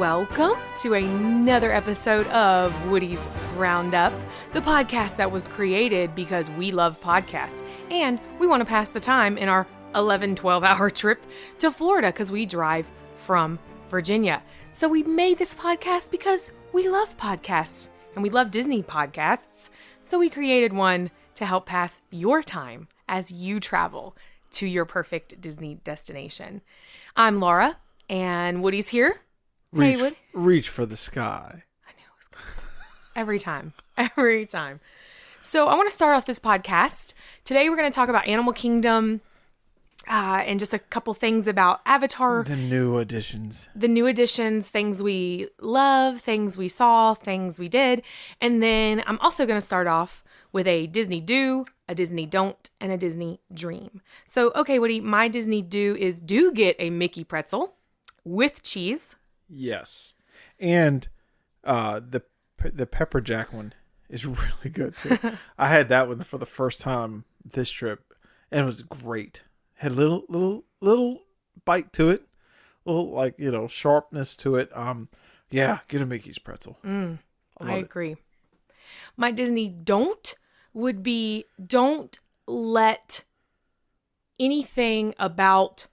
welcome to another episode of Woody's Roundup, the podcast that was created because we love podcasts and we want to pass the time in our 12-hour trip to Florida because we drive from Virginia. So we made this podcast because we love podcasts and we love Disney podcasts. So we created one to help pass your time as you travel to your perfect Disney destination. I'm Laura and Woody's here. Hey, Woody. Reach for the sky. I knew it was coming. Every time. So I want to start off this podcast. Today we're going to talk about Animal Kingdom and just a couple things about Avatar. The new additions, things we love, things we saw, things we did. And then I'm also going to start off with a Disney do, a Disney don't, and a Disney dream. So, okay, Woody, my Disney do is do get a Mickey pretzel with cheese. Yes. And the pepper jack one is really good too. I had that one for the first time this trip and it was great. Had little bite to it. Little sharpness to it. Yeah, get a Mickey's pretzel. I agree. My Disney don't would be don't let anything about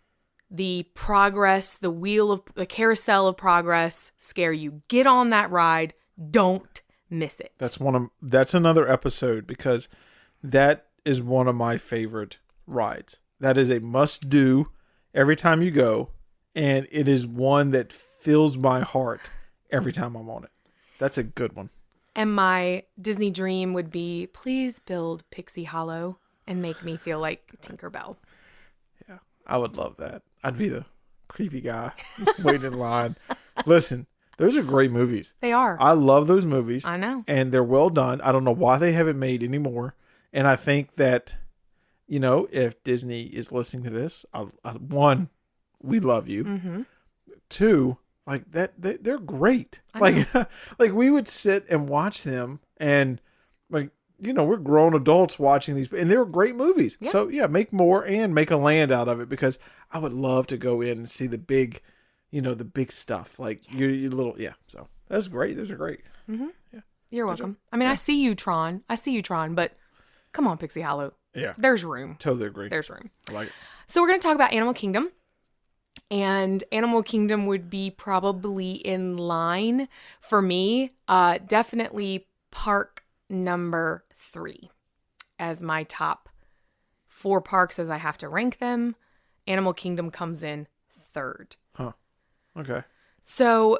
the progress, the carousel of progress scare you. Get on that ride. Don't miss it. That's another episode because that is one of my favorite rides. That is a must do every time you go. And it is one that fills my heart every time I'm on it. That's a good one. And my Disney dream would be, please build Pixie Hollow and make me feel like Tinkerbell. Yeah, I would love that. I'd be the creepy guy waiting in line. Listen, those are great movies. They are. I love those movies. I know. And they're well done. I don't know why they haven't made any more. And I think that, if Disney is listening to this, one, we love you. Mm-hmm. Two, they're great. Like we would sit and watch them and we're grown adults watching these, and they're great movies. Yeah. So yeah, make more and make a land out of it because I would love to go in and see the big, the big stuff. Like your little, yeah. So that's great. Those are great. Mm-hmm. Yeah. You're welcome. I mean, yeah. I see you, Tron, but come on, Pixie Hollow. Yeah. There's room. Totally agree. There's room. I like it. So we're going to talk about Animal Kingdom. And Animal Kingdom would be probably in line for me. Definitely park number 3 as my top 4 parks as I have to rank them. Animal Kingdom comes in 3rd. Huh. Okay. So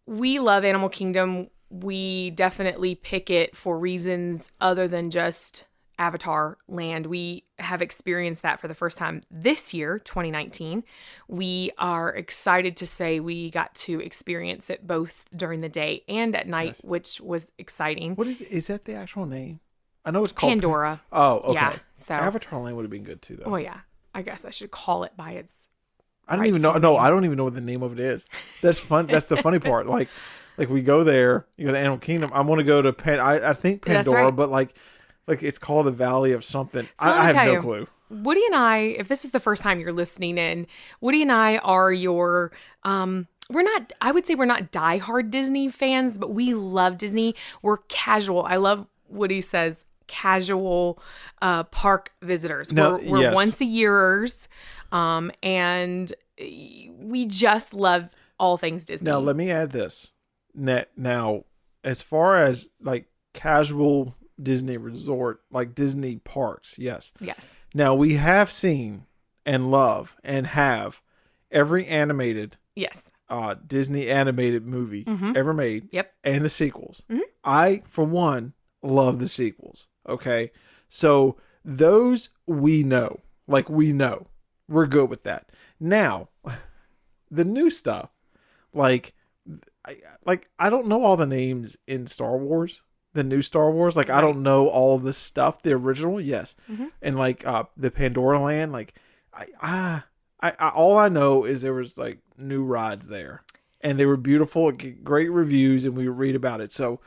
we love Animal Kingdom. We definitely pick it for reasons other than just Avatar Land. We have experienced that for the first time this year, 2019. We are excited to say we got to experience it both during the day and at night, yes. Which was exciting. What is that the actual name? I know it's called Pandora. Oh, okay. Yeah, so Avatar Land would have been good too, though. Oh yeah, I guess I should call it by its. I don't even know. No, I don't even know what the name of it is. That's fun. That's the funny part. Like we go there. You go to Animal Kingdom. I want to go to I think Pandora, right. But like it's called the Valley of something. So I have no clue. Woody and I, if this is the first time you're listening in, Woody and I are your, I would say we're not diehard Disney fans, but we love Disney. We're casual. I love Woody says casual park visitors. We're yes. once a yearers, and we just love all things Disney. Now, let me add this. Now, as far as like casual Disney resort, like Disney parks, yes. Now we have seen and love and have every animated Disney animated movie ever made. Yep. And the sequels. Mm-hmm. I, for one, love the sequels. Okay. So those we know. We're good with that. Now, the new stuff, I don't know all the names in Star Wars. The new Star Wars, right. I don't know all the stuff. The original, yes, and the Pandora Land, I all I know is there was new rides there, and they were beautiful, great reviews, and we read about it. So,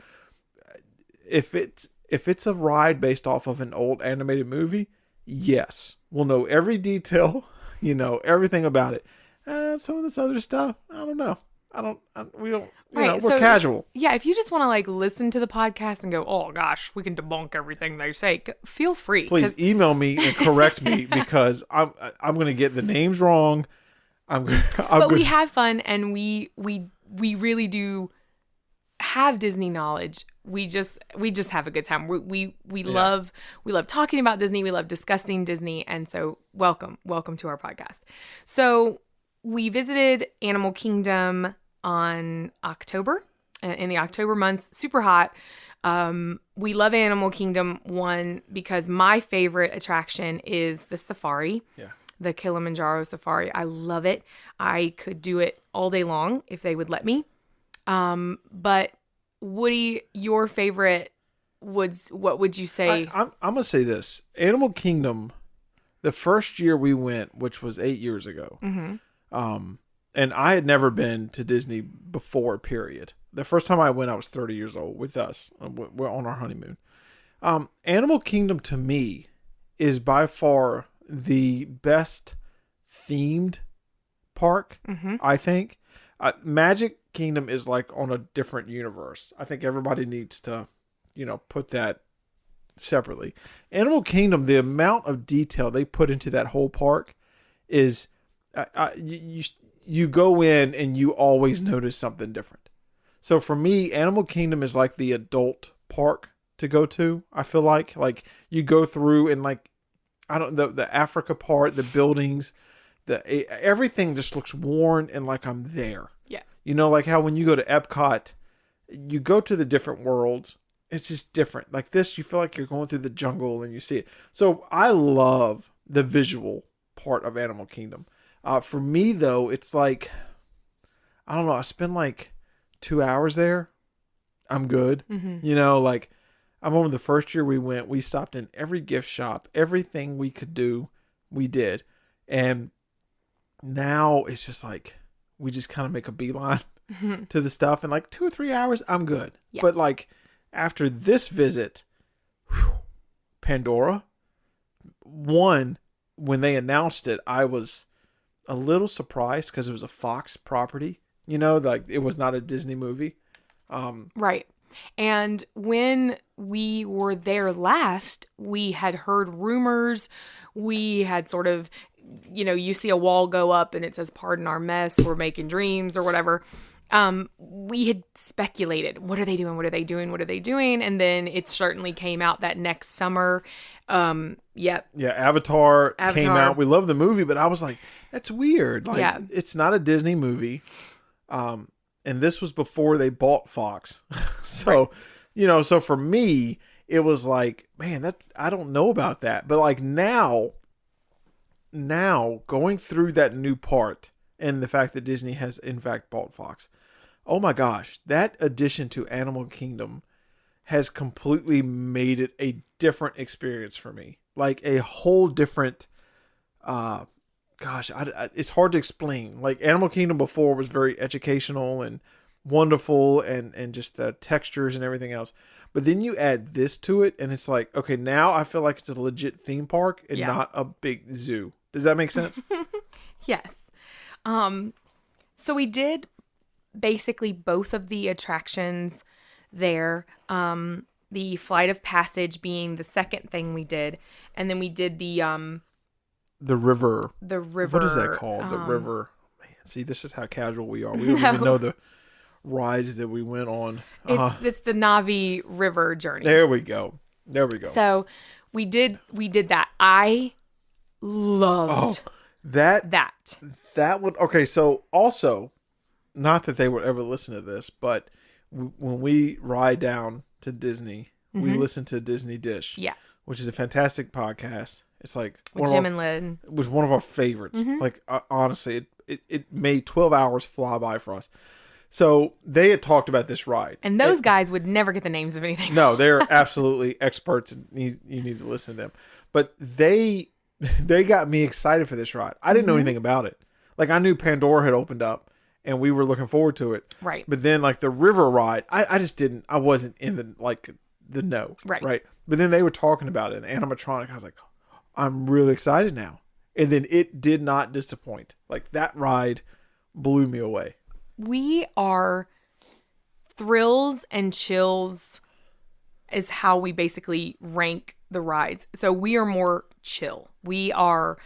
if it's a ride based off of an old animated movie, yes, we'll know every detail, everything about it. Some of this other stuff, I don't know. we don't, Right, we're so casual. Yeah, if you just want to like listen to the podcast and go, oh gosh, we can debunk everything they say, feel free. Please email me and correct me because I'm going to get the names wrong. But we have fun and we really do have Disney knowledge. We just have a good time. We love talking about Disney. We love discussing Disney, and so welcome to our podcast. So we visited Animal Kingdom on October, in the October months, super hot. We love Animal Kingdom, one, because my favorite attraction is the safari. Yeah. The Kilimanjaro safari. I love it. I could do it all day long if they would let me. But Woody, your favorite what would you say? I'm gonna say this: Animal Kingdom, the first year we went, which was 8 years ago, and I had never been to Disney before. Period. The first time I went, I was 30 years old with us. We're on our honeymoon. Animal Kingdom to me is by far the best themed park. I think Magic Kingdom is like on a different universe. I think everybody needs to, put that separately. Animal Kingdom, the amount of detail they put into that whole park is, you go in and you always notice something different. So for me, Animal Kingdom is like the adult park to go to. I feel like you go through and the Africa part, the buildings, everything just looks worn and like I'm there. Yeah. Like how when you go to Epcot, you go to the different worlds. It's just different. Like this, you feel like you're going through the jungle and you see it. So I love the visual part of Animal Kingdom. For me though, it's like, I don't know, I spend like 2 hours there. I'm good. I remember the first year we went, we stopped in every gift shop, everything we could do, we did. And now it's just like, we just kind of make a beeline to the stuff. And like 2 or 3 hours, I'm good. Yeah. But like after this visit, Pandora, when they announced it, I was a little surprised because it was a Fox property, like it was not a Disney movie. Right. And when we were there last, we had heard rumors. We had sort of, you see a wall go up and it says, "Pardon our mess, we're making dreams," or whatever. We had speculated, what are they doing? What are they doing? What are they doing? And then it certainly came out that next summer. Yep. Yeah. Avatar came out. We love the movie, but I was like, that's weird. Like, It's not a Disney movie. And this was before they bought Fox. So, right. So for me, it was like, man, I don't know about that. But like now going through that new part and the fact that Disney has in fact bought Fox, oh my gosh, that addition to Animal Kingdom has completely made it a different experience for me. Like a whole different, it's hard to explain. Like Animal Kingdom before was very educational and wonderful and just the textures and everything else. But then you add this to it and it's like, okay, now I feel like it's a legit theme park and not a big zoo. Does that make sense? Yes. So we did basically both of the attractions there. The Flight of Passage being the second thing we did. And then we did the river. What is that called? The river. Man, see, this is how casual we are. We don't even know the rides that we went on. It's the Navi River journey. There we go. So we did that. I loved that one. Okay, so also, not that they would ever listen to this, but when we ride down to Disney, we listen to Disney Dish. Yeah. Which is a fantastic podcast. It's like with Jim and Lynn. It was one of our favorites. Like honestly, it made 12 hours fly by for us. So they had talked about this ride, and those guys would never get the names of anything. No, they're absolutely experts, and you need to listen to them. But they got me excited for this ride. I didn't know anything about it. Like I knew Pandora had opened up, and we were looking forward to it. Right. But then like the river ride, I just didn't. I wasn't in the know. Right. But then they were talking about it, and animatronic. I was like, I'm really excited now. And then it did not disappoint. Like that ride blew me away. We are thrills and chills is how we basically rank the rides. So we are more chill. We are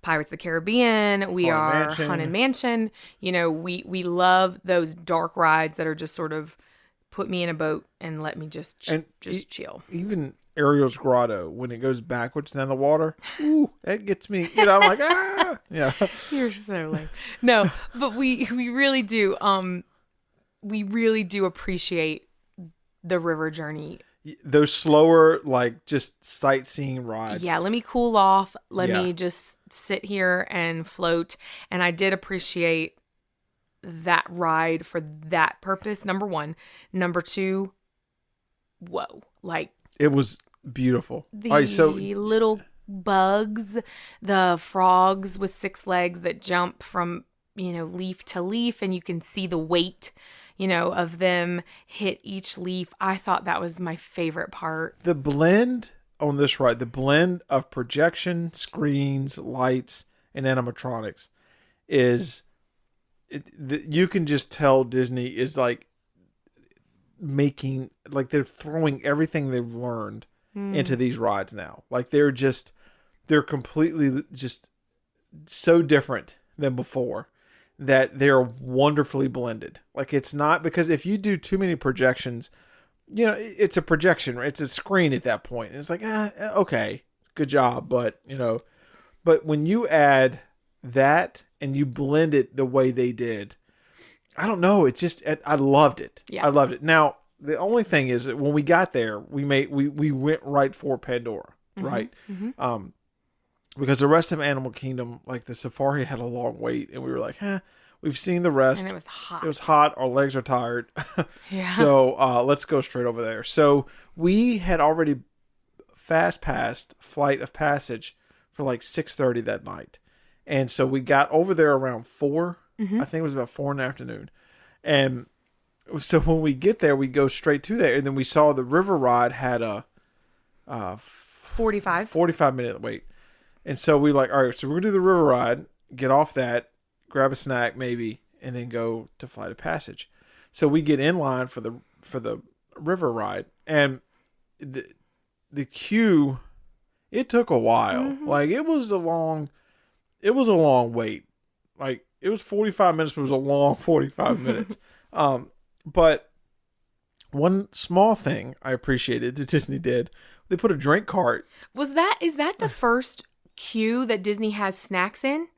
Pirates of the Caribbean. We are Haunted Mansion. You know, we love those dark rides that are just sort of put me in a boat and let me just chill. Even Ariel's Grotto, when it goes backwards down the water, ooh, that gets me. You know, I'm like, ah, yeah. You're so lame. No, but we really do. We really do appreciate the river journey. Those slower, like, just sightseeing rides. Yeah, let me cool off. Let me just sit here and float. And I did appreciate that ride for that purpose, number one. Number two, whoa. Like, it was beautiful. The All right, so little bugs, the frogs with 6 legs that jump from, leaf to leaf, and you can see the weight of them hit each leaf. I thought that was my favorite part. The blend on this ride, the blend of projection, screens, lights, and animatronics you can just tell Disney is like making, like they're throwing everything they've learned into these rides now. Like they're completely just so different than before, that they're wonderfully blended. Like it's not, because if you do too many projections, it's a projection, right? It's a screen at that point. And it's like, okay, good job. But when you add that and you blend it the way they did, I don't know. I loved it. Yeah. I loved it. Now, the only thing is that when we got there, we went right for Pandora, right? Mm-hmm. Because the rest of Animal Kingdom, like the safari, had a long wait, and we were like, we've seen the rest. And it was hot. It was hot. Our legs are tired. Yeah. So let's go straight over there. So we had already fast passed Flight of Passage for like 6:30 that night. And so we got over there around 4. Mm-hmm. I think it was about 4 in the afternoon. And so when we get there, we go straight to there. And then we saw the river ride had a 45 minute wait. And so we like, all right, so we're going to do the river ride, get off that, grab a snack maybe, and then go to Flight of Passage. So we get in line for the river ride. And the queue, it took a while. Mm-hmm. Like it was a long wait. Like it was 45 minutes, but it was a long 45 minutes. But one small thing I appreciated that Disney did, they put a drink cart. Is that the first queue that Disney has snacks in?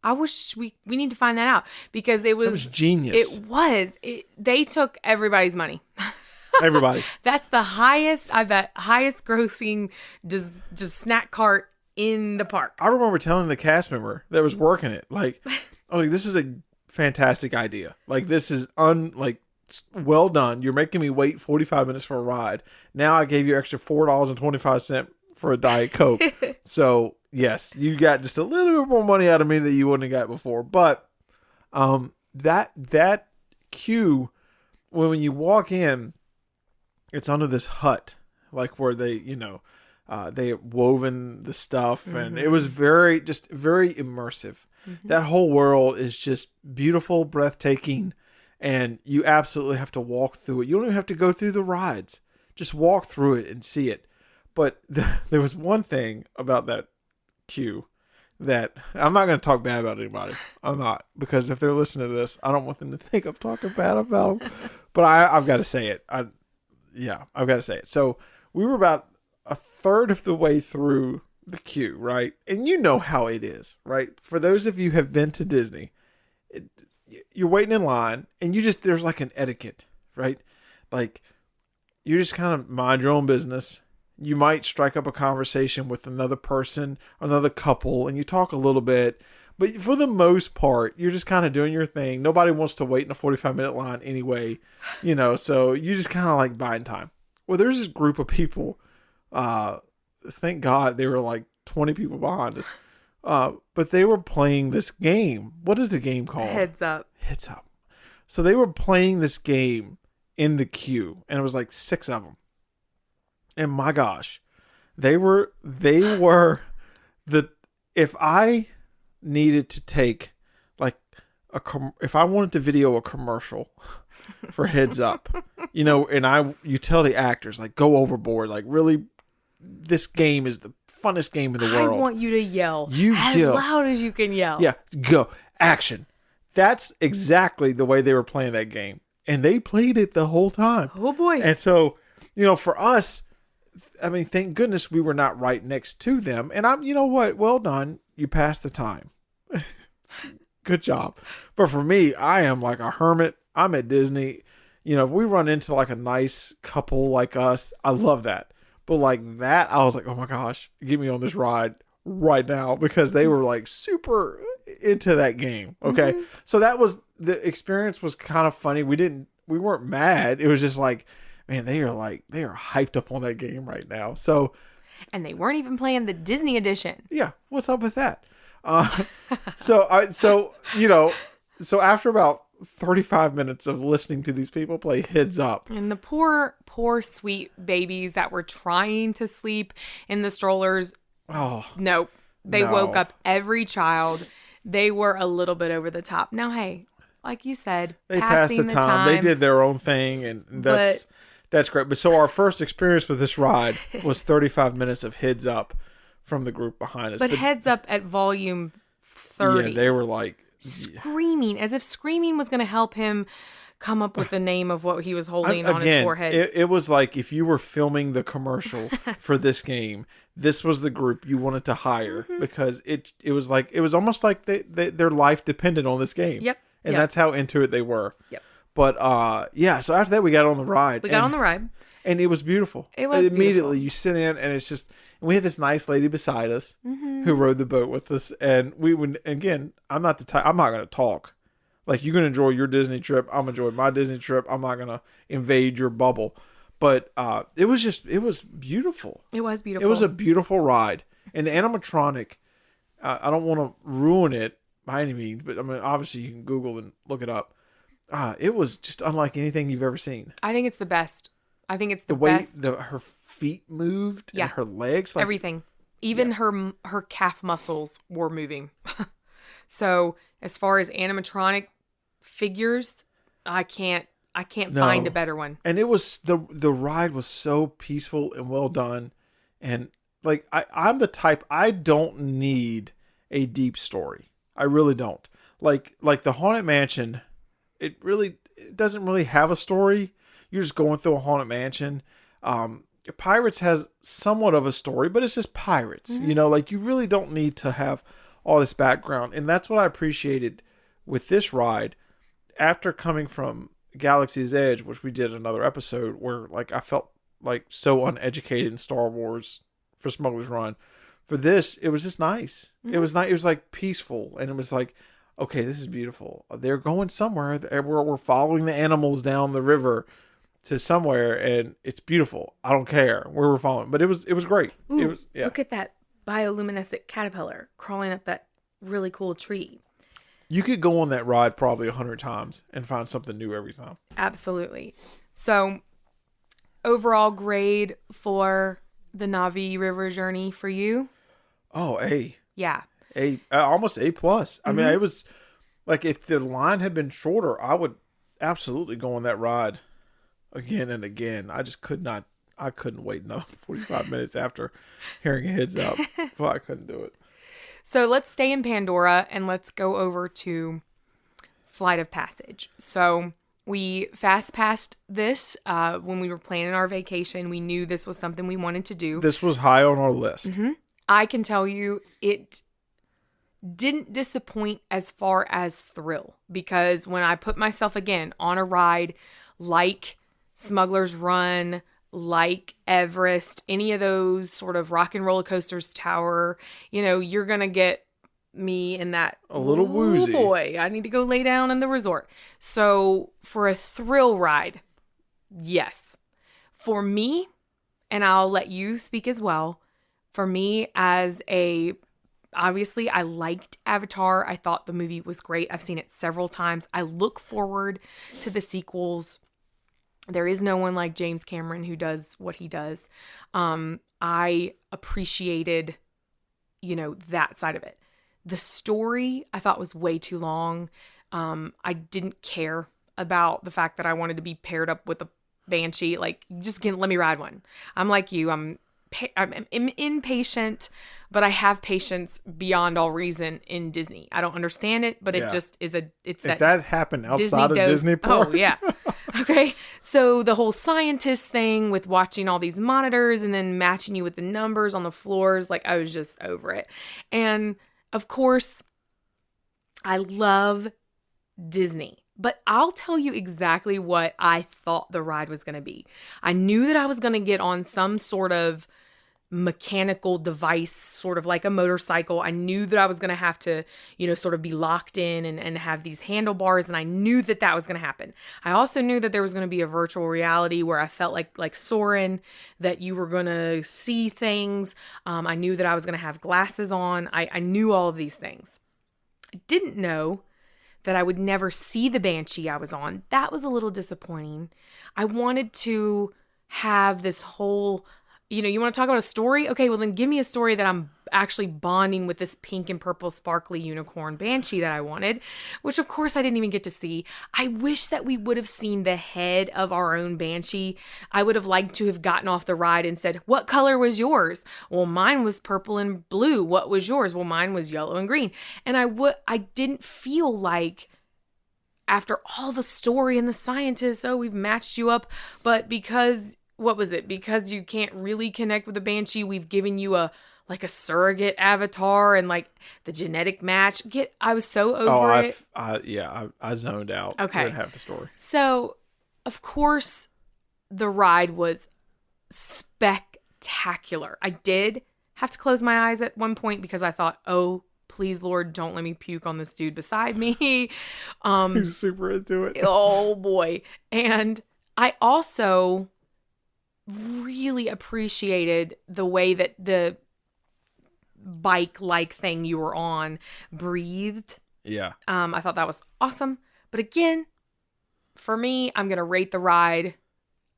I wish we need to find that out, because it was genius. They took everybody's money. Everybody. That's the highest grossing just snack cart in the park. I remember telling the cast member that was working it, like, I was like, this is a fantastic idea. Like, this is well done. You're making me wait 45 minutes for a ride. Now I gave you extra $4.25 for a Diet Coke. So yes, you got just a little bit more money out of me that you wouldn't have got before. But that queue, when you walk in, it's under this hut, like where they, they woven the stuff, and mm-hmm. It was very immersive. Mm-hmm. That whole world is just beautiful, breathtaking, and you absolutely have to walk through it. You don't even have to go through the rides. Just walk through it and see it. But there was one thing about that queue that I'm not going to talk bad about anybody. I'm not, because if they're listening to this, I don't want them to think I'm talking bad about them. But I've got to say it. I've got to say it. So we were about a third of the way through the queue, right? And you know how it is, right? For those of you who have been to Disney, you're waiting in line, and there's like an etiquette, right? Like, you just kind of mind your own business. You might strike up a conversation with another person, another couple, and you talk a little bit. But for the most part, you're just kind of doing your thing. Nobody wants to wait in a 45-minute line anyway, so you just kind of like biding time. Well, there's this group of people. Thank God they were like 20 people behind us. But they were playing this game. What is the game called? Heads Up. Heads Up. So they were playing this game in the queue, and it was like 6 of them. And my gosh, they were if I needed to take like if I wanted to video a commercial for Heads Up, and you tell the actors like go overboard, like really, this game is the funnest game in the world. I want you to yell as loud as you can yell. Yeah, go action. That's exactly the way they were playing that game, and they played it the whole time. Oh boy! And so, for us, I mean, thank goodness we were not right next to them. And you know what? Well done. You passed the time. Good job. But for me, I am like a hermit. I'm at Disney. If we run into like a nice couple like us, I love that. But like that, I was like, oh my gosh, get me on this ride right now, because they were like super into that game. Okay. Mm-hmm. So the experience was kind of funny. We weren't mad. It was just like, man, they are hyped up on that game right now. So, and they weren't even playing the Disney edition. Yeah. What's up with that? So after about 35 minutes of listening to these people play Heads Up, and the poor sweet babies that were trying to sleep in the strollers. Oh, nope. They woke up every child. They were a little bit over the top. Now, hey, like you said, they passed the time. They did their own thing, and that's great. But so our first experience with this ride was 35 minutes of Heads Up from the group behind us. But Heads Up at volume 30. Yeah, they were like screaming, as if screaming was going to help him come up with the name of what he was holding on his forehead. It was like if you were filming the commercial for this game, this was the group you wanted to hire, because it was almost like their life depended on this game. Yep. And that's how into it they were. Yep. But so after that we got on the ride. And it was beautiful. It was immediately beautiful. You sit in, and it's just, and we had this nice lady beside us who rode the boat with us, and we would, again, I'm not going to talk. Like, you're going to enjoy your Disney trip. I'm enjoying my Disney trip. I'm not going to invade your bubble. But it was beautiful. It was beautiful. It was a beautiful ride. And the animatronic, I don't want to ruin it by any means, but I mean, obviously you can Google and look it up. It was just unlike anything you've ever seen. I think it's the best. I think it's the best. The way her feet moved, and her legs, everything, even her calf muscles were moving. So as far as animatronic figures, I can't find a better one. And it was the ride was so peaceful and well done, and like I'm the type, I don't need a deep story. I really don't. Like the Haunted Mansion, it doesn't really have a story. You're just going through a haunted mansion. Pirates has somewhat of a story, but it's just pirates. Like you really don't need to have all this background. And that's what I appreciated with this ride. After coming from Galaxy's Edge, which we did another episode, where like I felt like so uneducated in Star Wars for Smuggler's Run. For this, it was just nice. It was nice. It was like peaceful, and it was like, okay, this is beautiful. They're going somewhere. We're following the animals down the river to somewhere, and it's beautiful. I don't care where we're following, but it was great. Ooh, it was. Yeah. Look at that bioluminescent caterpillar crawling up that really cool tree. You could go on that ride probably 100 times and find something new every time. Absolutely. So, overall grade for the Navi River journey for you? Oh, A. Yeah. Almost A+. I mean, it was like, if the line had been shorter, I would absolutely go on that ride again and again. I just I couldn't wait another 45 minutes after hearing a Heads Up. Well, I couldn't do it. So let's stay in Pandora and let's go over to Flight of Passage. So we fast passed this when we were planning our vacation. We knew this was something we wanted to do. This was high on our list. I can tell you it didn't disappoint as far as thrill, because when I put myself again on a ride like Smuggler's Run, like Everest, any of those sort of rock and roller coasters, Tower, you're going to get me in that a little woozy. Oh boy, I need to go lay down in the resort. So for a thrill ride, yes. For me, and I'll let you speak as well, for me obviously I liked Avatar. I thought the movie was great. I've seen it several times. I look forward to the sequels. There is no one like James Cameron who does what he does. I appreciated, that side of it. The story I thought was way too long. I didn't care about the fact that I wanted to be paired up with a banshee. Like, just let me ride one. I'm like you. I'm impatient, but I have patience beyond all reason in Disney. I don't understand it, but it just is it's if that that happened Disney outside of dose. Disney Park. Oh, yeah. Okay. So the whole scientist thing with watching all these monitors and then matching you with the numbers on the floors, like, I was just over it. And of course, I love Disney. But I'll tell you exactly what I thought the ride was going to be. I knew that I was going to get on some sort of mechanical device, sort of like a motorcycle. I knew that I was going to have to, sort of be locked in and have these handlebars. And I knew that that was going to happen. I also knew that there was going to be a virtual reality where I felt like Soren, that you were going to see things. I knew that I was going to have glasses on. I knew all of these things. I didn't know that I would never see the banshee I was on. That was a little disappointing. I wanted to have this whole, you want to talk about a story? Okay, well then give me a story that I'm actually bonding with this pink and purple sparkly unicorn banshee that I wanted, which of course I didn't even get to see. I wish that we would have seen the head of our own banshee. I would have liked to have gotten off the ride and said, what color was yours? Well, mine was purple and blue. What was yours? Well, mine was yellow and green. And I didn't feel like, after all the story and the scientists, oh, we've matched you up, but because, what was it? Because you can't really connect with a banshee, we've given you a surrogate avatar and like the genetic match. I was so over it. I zoned out. Okay. Didn't have the story. So, of course, the ride was spectacular. I did have to close my eyes at one point because I thought, oh, please, Lord, don't let me puke on this dude beside me. He's super into it. Oh, boy. And I also really appreciated the way that the bike-like thing you were on breathed. Yeah. I thought that was awesome. But again, for me, I'm going to rate the ride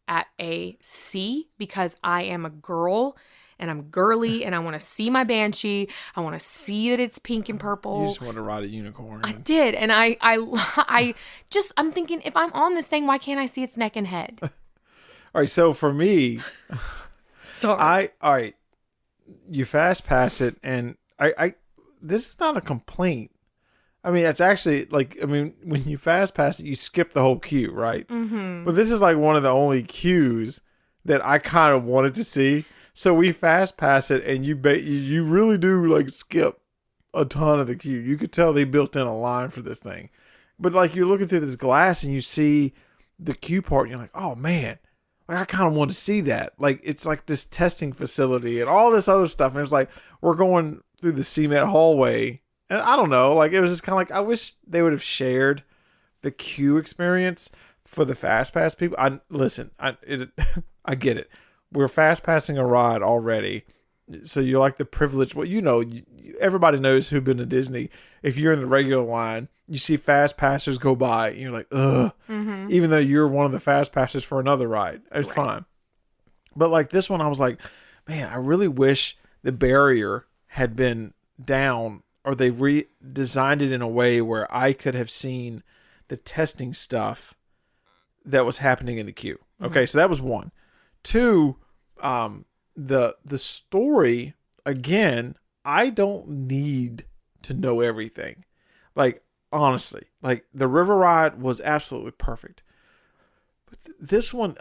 at a C because I am a girl and I'm girly and I want to see my banshee. I want to see that it's pink and purple. You just want to ride a unicorn. I did. And I'm thinking, if I'm on this thing, why can't I see its neck and head? All right. So for me, Sorry. all right, you fast pass it and this is not a complaint. I mean, it's actually when you fast pass it, you skip the whole queue, right? Mm-hmm. But this is like one of the only queues that I kind of wanted to see. So we fast pass it, and you really do like skip a ton of the queue. You could tell they built in a line for this thing. But like you're looking through this glass and you see the queue part, and you're like, oh man, like I kind of want to see that. Like it's like this testing facility and all this other stuff. And it's like we're going through the cement hallway. And I don't know, like it was just kind of like I wish they would have shared the queue experience for the fast pass people. I get it. We're fast passing a ride already, so you're like the privileged. Well, everybody knows who've been to Disney. If you're in the regular line, you see fast passers go by, and you're like, ugh. Mm-hmm. Even though you're one of the fast passers for another ride, it's fine. But like this one, I was like, man, I really wish the barrier had been down, or they redesigned it in a way where I could have seen the testing stuff that was happening in the queue. Okay, so that was one. Two, the story, again, I don't need to know everything. Like, honestly, like the river ride was absolutely perfect. But this one,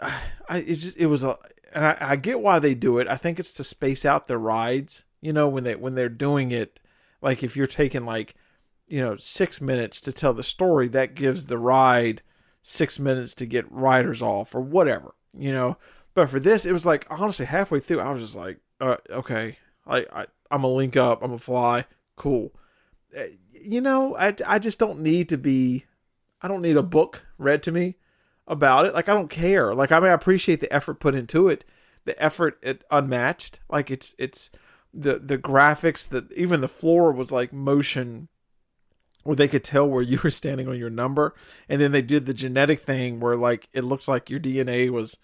I get why they do it. I think it's to space out the rides, when they're doing it. Like if you're taking 6 minutes to tell the story, that gives the ride 6 minutes to get riders off or whatever, But for this, it was like, honestly, halfway through, I was just like, okay, I'm going to link up. I'm going to fly. Cool. I just don't need I don't need a book read to me about it. Like, I don't care. Like, I appreciate the effort put into it. The effort, unmatched. Like, it's the graphics, even the floor was like motion where they could tell where you were standing on your number. And then they did the genetic thing where like, it looked like your DNA was,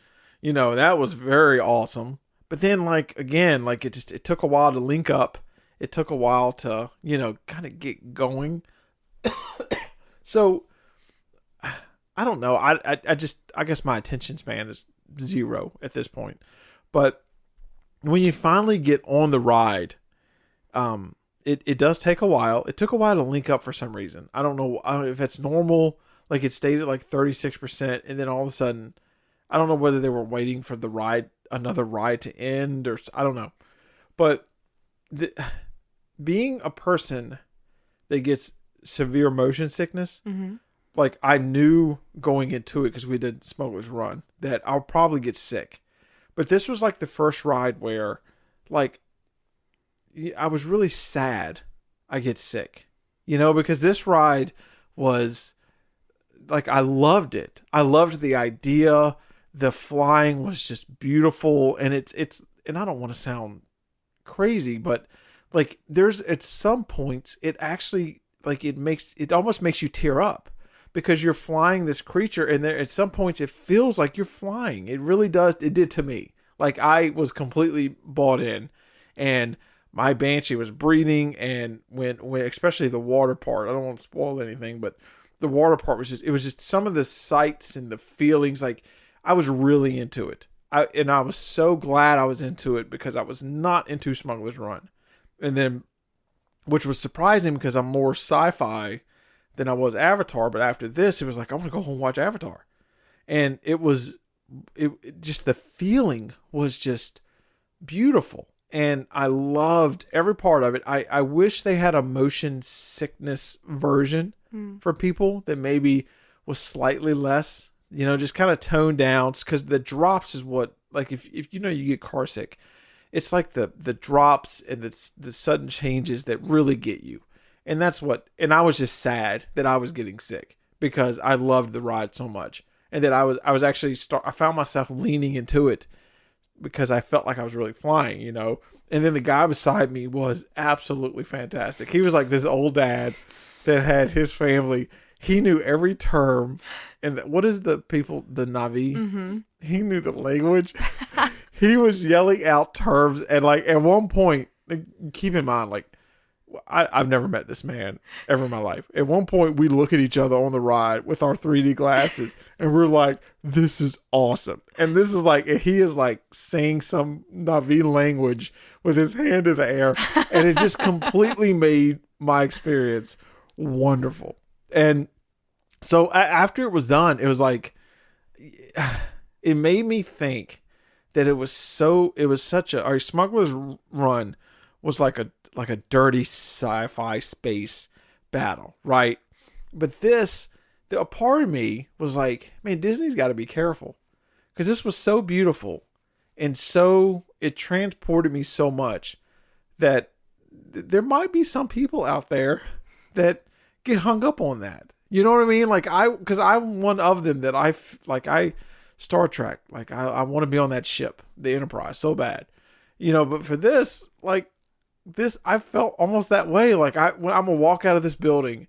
that was very awesome. But then again, it took a while to link up. It took a while to, kind of get going. So I don't know. I guess my attention span is 0 at this point. But when you finally get on the ride, it does take a while. It took a while to link up for some reason. I don't know if it's normal. Like it stayed at like 36%, and then all of a sudden, I don't know whether they were waiting for another ride to end, or I don't know. But being a person that gets severe motion sickness, like I knew going into it, because we did Smuggler's Run, that I'll probably get sick. But this was like the first ride where, like, I was really sad I get sick, because this ride was like, I loved it. I loved the idea. The flying was just beautiful. And and I don't want to sound crazy, but like there's at some points, it actually, like, it almost makes you tear up, because you're flying this creature, and there at some points it feels like you're flying. It really does. It did to me. Like, I was completely bought in, and my Banshee was breathing, and when especially the water part, I don't want to spoil anything, but the water part was just some of the sights and the feelings. Like, I was really into it. I was so glad I was into it, because I was not into Smuggler's Run. And then, which was surprising, because I'm more sci-fi than I was Avatar. But after this, it was like, I want to go home and watch Avatar. And it just, the feeling was just beautiful. And I loved every part of it. I wish they had a motion sickness version for people that maybe was slightly less, just kind of toned down. Because the drops is what, like, if you get car sick, it's like the drops and the sudden changes that really get you. And that's what, and I was just sad that I was getting sick, because I loved the ride so much. And that I was actually I found myself leaning into it, because I felt like I was really flying, And then the guy beside me was absolutely fantastic. He was like this old dad that had his family. He knew every term. And what is the Navi? Mm-hmm. He knew the language. He was yelling out terms. And like at one point, keep in mind, like, I've never met this man ever in my life. At one point, we look at each other on the ride with our 3D glasses, and we're like, this is awesome. And this is like, he is like saying some Navi language with his hand in the air. And it just completely made my experience wonderful. And so after it was done, it was like, it made me think that our Smuggler's Run was like a dirty sci-fi space battle, right? But a part of me was like, man, Disney's got to be careful, because this was so beautiful, and so it transported me so much that there might be some people out there that get hung up on that. You know what I mean? Like, because I'm one of them that Star Trek, like I want to be on that ship, the Enterprise, so bad, but for this, like, I felt almost that way. Like, when I'm gonna walk out of this building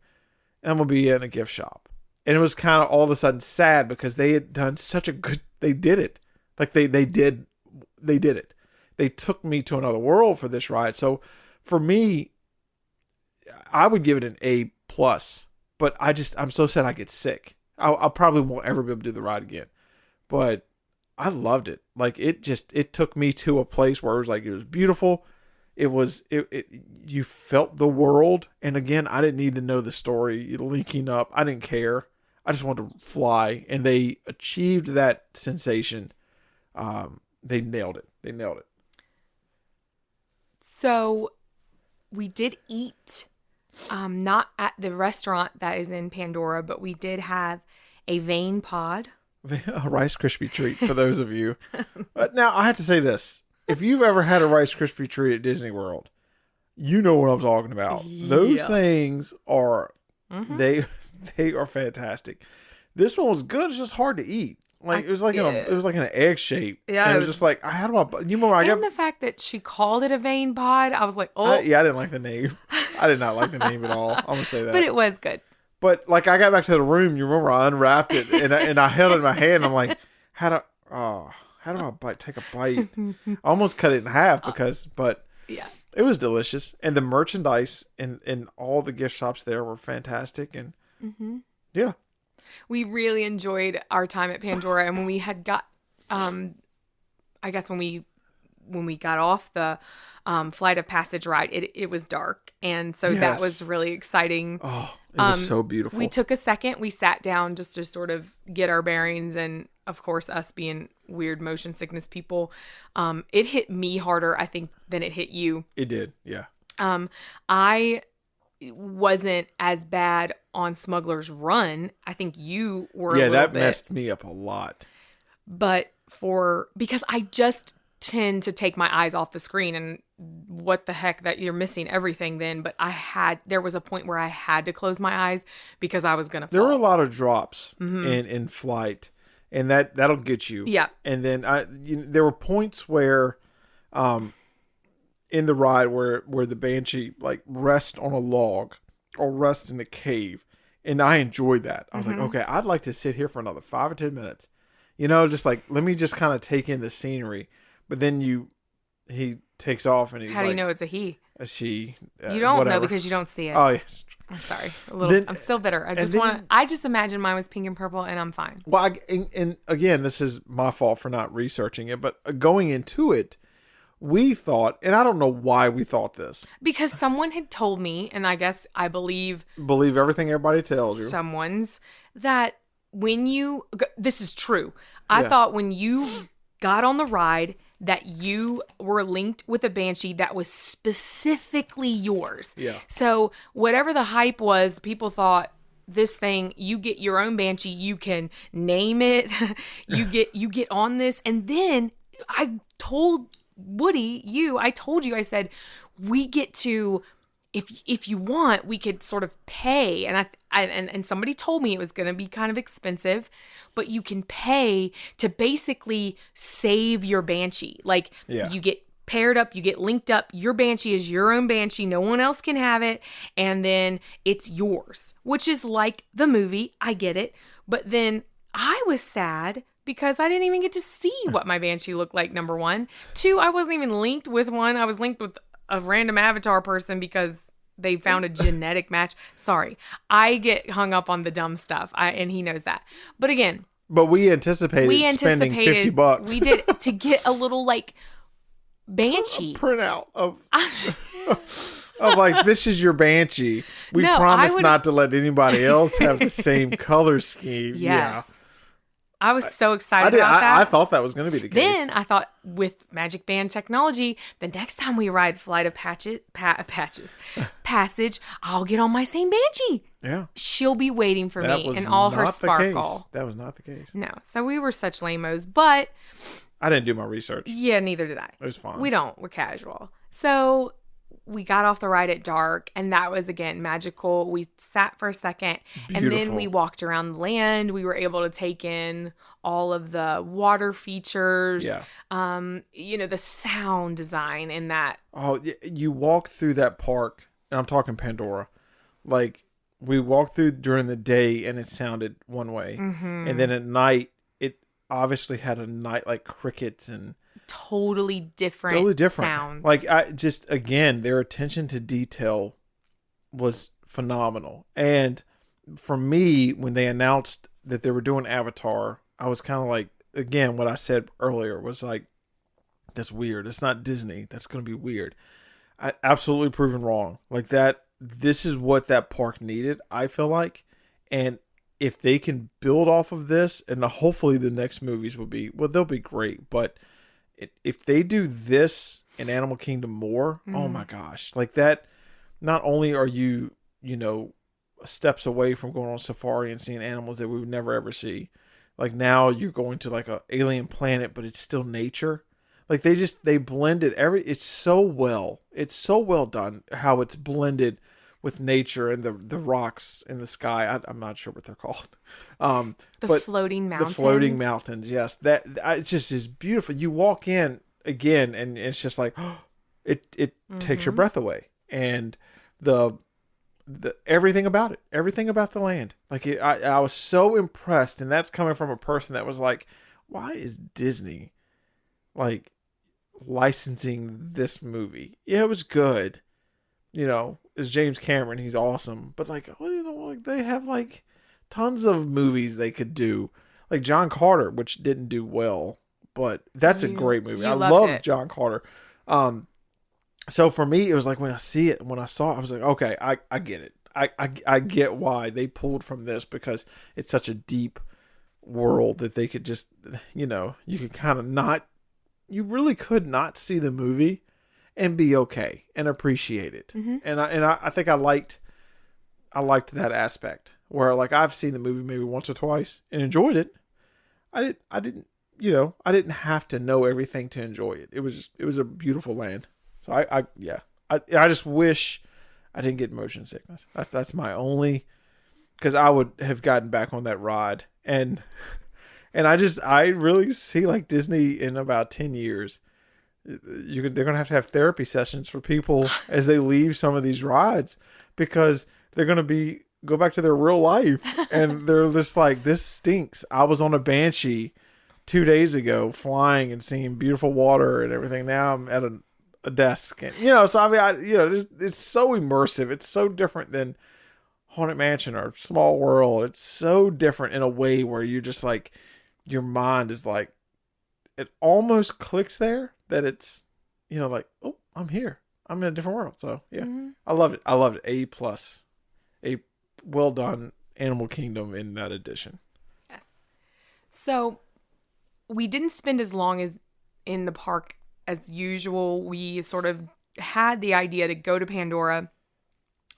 and I'm gonna be in a gift shop, and it was kind of all of a sudden sad, because they had done they did it. Like they did it. They took me to another world for this ride. So for me, I would give it an A+, but I'm so sad I get sick. I'll probably won't ever be able to do the ride again, but I loved it. Like, it took me to a place where it was beautiful. You felt the world. And again, I didn't need to know the story linking up. I didn't care. I just wanted to fly. And they achieved that sensation. They nailed it. So we did eat, not at the restaurant that is in Pandora, but we did have a vein pod. A Rice Krispie treat for those of you. But now I have to say this. If you've ever had a Rice Krispie treat at Disney World, you know what I'm talking about. Yeah. Those things are, they are fantastic. This one was good. It's just hard to eat. Like, it was like an egg shape. Yeah. And it was just like, how do you remember the fact that she called it a vein pod, I was like, oh. I didn't like the name. I did not like the name at all. I'm going to say that. But it was good. But like, I got back to the room. You remember I unwrapped it and I held it in my hand. I'm like, how do I take a bite? I almost cut it in half but yeah, it was delicious. And the merchandise and all the gift shops there were fantastic. And Yeah. We really enjoyed our time at Pandora, and when we had got, I guess when we got off the Flight of Passage ride, it was dark, and so that was Yes. really exciting. Oh, it was so beautiful. We took a second, we sat down just to sort of get our bearings, and of course, us being weird motion sickness people, it hit me harder, I think, than it hit you. It did, yeah. I wasn't as bad on Smuggler's Run. I think you were a little that bit. messed me up a lot. But because I just tend to take my eyes off the screen, and what the heck, that you're missing everything then. But there was a point where I had to close my eyes because I was going to fall. There were a lot of drops in flight, and that'll get you. Yeah. And then there were points where, in the ride where the Banshee like rests on a log or rests in a cave, and I enjoyed that. I was like, okay, I'd like to sit here for another 5 or 10 minutes, just like, let me just kind of take in the scenery. But then he takes off, and he's How do you know it's a he? A she. You don't whatever. know because you don't see it. Oh yes. I'm sorry. I'm still bitter. I just imagine mine was pink and purple, and I'm fine. Well, and again, this is my fault for not researching it, but going into it, we thought, and I don't know why we thought this. Because someone had told me, and I guess I believe everything everybody tells you. Someone's that this is true. I thought when you got on the ride that you were linked with a Banshee that was specifically yours. Yeah. So whatever the hype was, people thought this thing, you get your own Banshee, you can name it, you get on this. And then I told Woody, I said, we get to, if you want, we could sort of pay. And somebody told me it was going to be kind of expensive, but you can pay to basically save your Banshee. Like you get paired up, you get linked up. Your Banshee is your own Banshee. No one else can have it. And then it's yours, which is like the movie. I get it. But then I was sad because I didn't even get to see what my Banshee looked like, number one. Two, I wasn't even linked with one. I was linked with a random avatar person because they found a genetic match. Sorry. I get hung up on the dumb stuff. And he knows that. But again. But we anticipated spending $50. We did to get a little like Banshee. A printout of like, this is your Banshee. We promise not to let anybody else have the same color scheme. Yes. Yeah. I was so excited about that. I thought that was going to be the case. Then I thought with Magic Band technology, the next time we ride Flight of Passage, I'll get on my same Banshee. Yeah. She'll be waiting for me in all her sparkle. That was not the case. No. So we were such lamos, but I didn't do my research. Yeah, neither did I. It was fine. We're casual. So we got off the ride at dark, and that was, again, magical. We sat for a second, and then we walked around the land. We were able to take in all of the water features, the sound design in that. Oh, you walk through that park, and I'm talking Pandora. Like, we walked through during the day, and it sounded one way. Mm-hmm. And then at night, it obviously had a night like crickets and totally different sounds. Like, again, their attention to detail was phenomenal. And for me, when they announced that they were doing Avatar, I was kind of like, again, what I said earlier was like, that's weird. It's not Disney. That's going to be weird. I absolutely proven wrong. Like that, this is what that park needed, I feel like. And if they can build off of this, and hopefully the next movies will be, well, they'll be great, but if they do this in Animal Kingdom more, oh my gosh, like that, not only are you, steps away from going on safari and seeing animals that we would never ever see, like now you're going to like a alien planet, but it's still nature. Like they blended it's so well done how it's blended with nature and the rocks in the sky. I'm not sure what they're called. But floating mountains. The floating mountains, yes. It just is beautiful. You walk in again, and it's just like, it takes your breath away. And the everything about it, everything about the land. Like I was so impressed, and that's coming from a person that was like, why is Disney like licensing this movie? Yeah, it was good. It's James Cameron. He's awesome. But like, they have like tons of movies they could do, like John Carter, which didn't do well, but that's a great movie. You I loved love it. John Carter. So for me, it was like when I saw it, I was like, okay, I get it. I get why they pulled from this, because it's such a deep world that they could just, you could kind of not, you really could not see the movie and be okay and appreciate it. Mm-hmm. And I think I liked that aspect where, like, I've seen the movie maybe once or twice and enjoyed it. I didn't I didn't have to know everything to enjoy it. It was a beautiful land. So I just wish I didn't get motion sickness. That's my only, because I would have gotten back on that ride, and I really see, like, Disney in about 10 years, they're going to have therapy sessions for people as they leave some of these rides, because they're going to go back to their real life, and they're just like, this stinks. I was on a Banshee 2 days ago flying and seeing beautiful water and everything. Now I'm at a desk, and so I mean, it's so immersive. It's so different than Haunted Mansion or Small World. It's so different in a way where you're just like, your mind is like, it almost clicks there that it's, like, oh, I'm here. I'm in a different world. So yeah, Mm-hmm. I loved it. I loved it. A+, a well done Animal Kingdom in that edition. Yes. So we didn't spend as long as in the park as usual. We sort of had the idea to go to Pandora,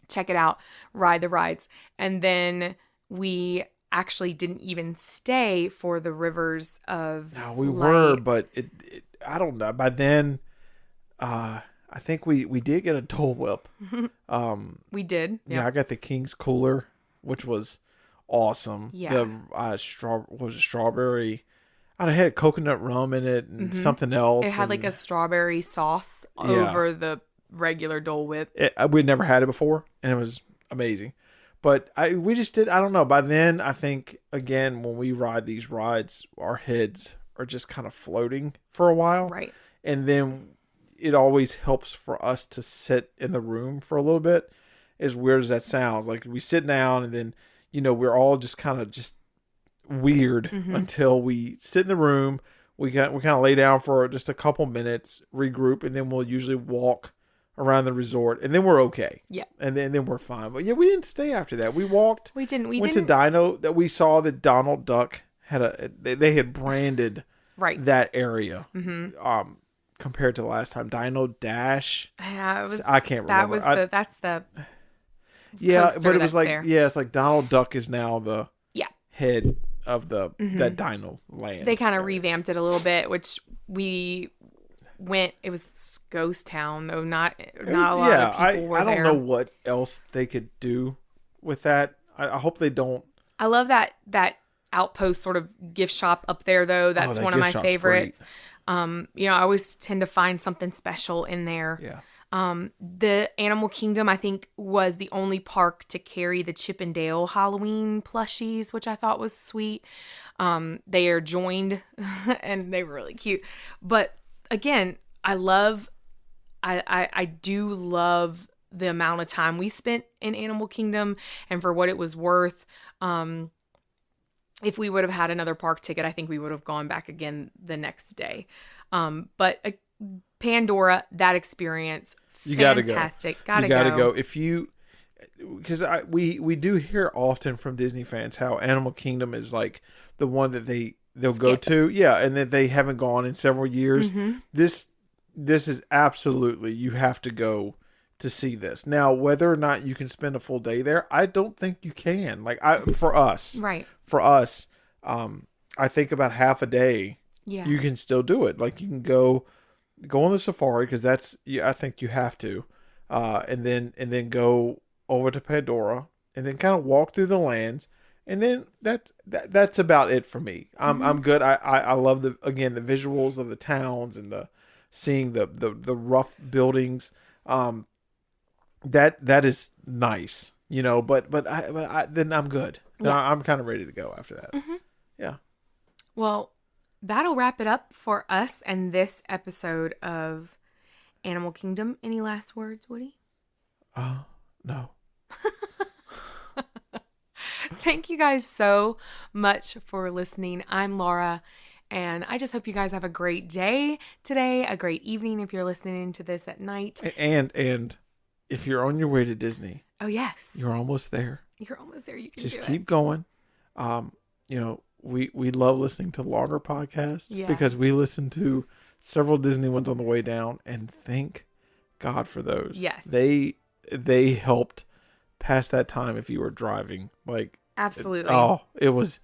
check it out, ride the rides, and then we actually didn't even stay for the Rivers of No, we Light. were, but it I don't know. By then, I think we did get a Dole Whip. We did. Yeah, I got the King's Cooler, which was awesome. Yeah. The strawberry. I had coconut rum in it and something else. It had like a strawberry sauce over the regular Dole Whip. We'd never had it before, and it was amazing. But we just did. I don't know. By then, I think, again, when we ride these rides, our heads are just kind of floating for a while. Right. And then it always helps for us to sit in the room for a little bit. As weird as that sounds, like, we sit down and then, we're all just kind of just weird until we sit in the room. We kind of lay down for just a couple minutes, regroup, and then we'll usually walk around the resort, and then we're okay. Yeah. And then we're fine. But yeah, we didn't stay after that. We walked. We didn't. Went to Dino. That we saw that Donald Duck had they had branded that area. Mm-hmm. Compared to last time, Dino Dash. Yeah, it was. I can't remember. That's the. Yeah, but it was like there. it's like Donald Duck is now the head of the that Dino land. They kind of revamped it a little bit, which we went. It was Ghost Town, though not a lot of people were there. I don't know what else they could do with that. I hope they don't. I love that outpost sort of gift shop up there, though. That's one of my favorites. I always tend to find something special in there. Yeah. The Animal Kingdom, I think, was the only park to carry the Chip and Dale Halloween plushies, which I thought was sweet. They are joined and they were really cute. But again, I do love the amount of time we spent in Animal Kingdom, and for what it was worth. If we would have had another park ticket, I think we would have gone back again the next day. But Pandora, that experience, fantastic. You gotta go. If you, because we do hear often from Disney fans how Animal Kingdom is like the one that they'll go to, and that they haven't gone in several years. Mm-hmm. This is absolutely, you have to go to see this. Now, whether or not you can spend a full day there, I don't think you can. Like, for us, I think about half a day. Yeah, you can still do it. Like, you can go on the safari, because I think you have to, and then go over to Pandora, and then kind of walk through the lands, and then that's about it for me. I'm good. I love the visuals of the towns and seeing the rough buildings. That is nice, but then I'm good. Then I'm kind of ready to go after that. Mm-hmm. Yeah. Well, that'll wrap it up for us and this episode of Animal Kingdom. Any last words, Woody? No. thank you guys so much for listening. I'm Laura, and I just hope you guys have a great day today, a great evening if you're listening to this at night. And if you're on your way to Disney, oh yes, you're almost there. You're almost there. You can just do keep going. We love listening to longer podcasts because we listen to several Disney ones on the way down, and thank God for those. Yes, they helped pass that time if you were driving. Like absolutely. It was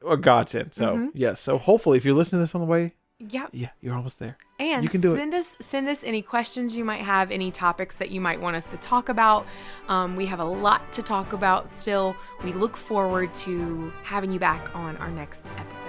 a godsend. So yes. So hopefully, if you're listening to this on the way, you're almost there. And you can do send us any questions you might have, any topics that you might want us to talk about. We have a lot to talk about still. We look forward to having you back on our next episode.